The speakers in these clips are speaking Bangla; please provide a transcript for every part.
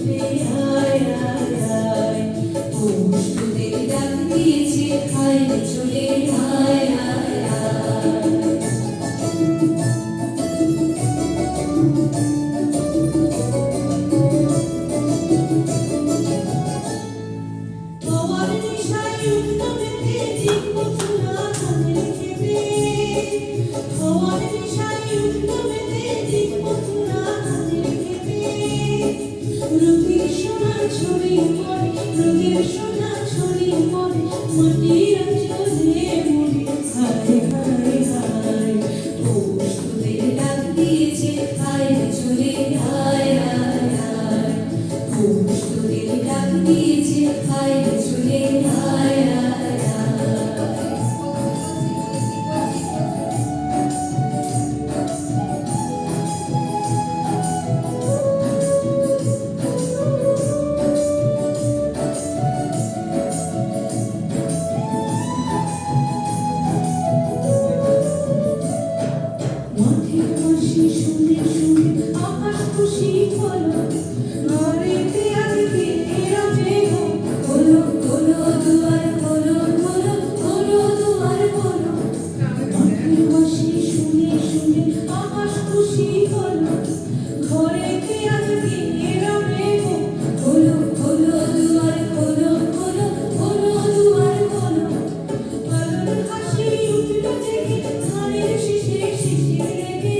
চলে আয় আয় আয় পৌষ তোদের ডাক দিয়েছে আয় রে চলে আয় আয় আয় তোমার নেশায় উত্তমেতে জিতব চূড়া কাঁধে খেতে তোমার নেশায় উত্তমেতে জিতব চূড়া কাঁধে খেতে রোগের সোনা ছড়িয়ে পড়ে রোগের সোনা ছড়িয়ে পড়ে মাটির অঞ্চলে মরে হায় হায় হায় পৌষ তোদের ডাক দিয়েছে আয় রে চলে আয় আয় আয় পৌষ তোদের ডাক দিয়েছে আয় রে চলে আয় আয় আয় মাঠের বাঁশি শুনে শুনে আকাশ খুশি হলো ঘরেতে আজকে এরা মেঘ হলো হলো দুয়ার হলো হলো হলো দুয়ার হলো মাঠের বাঁশি শুনে শুনে আকাশ খুশি হলো ঘরেতে আজকে এরা মেঘ হলো হলো দুয়ার হলো হলো হলো দুয়ার হলো পালন হাসি উঠলো থেকে ধানের শীষে শিশির রেখে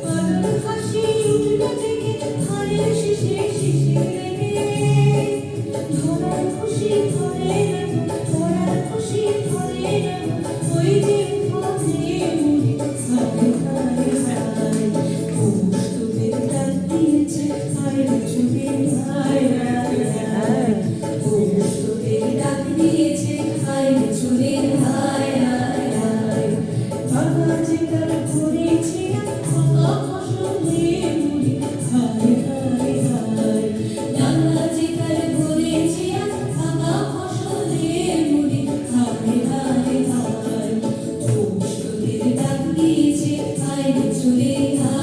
পালন হাসি উঠলো থেকে ধানের শীষে শিশির রেখে ধরার খুশি ধরে রাখো ধরার খুশি ধরে রাখো ওই যে পথে মুড়ি হায় হায় হায় পৌষ তোদের ডাক দিয়েছে আয় রে চলে আয় আয় আয় পৌষ তোদের ডাক দিয়েছে আয় রে চলে আয় আয় আয় বাবা যে তার করেছে ফাঁকা ফসলে মুড়ি হায় হায় হায় বাবা যে তার করেছে ফাঁকা ফসলে মুড়ি হায় হায় হায় পৌষ তোদের ডাক দিয়েছে আয় রে চলে আয়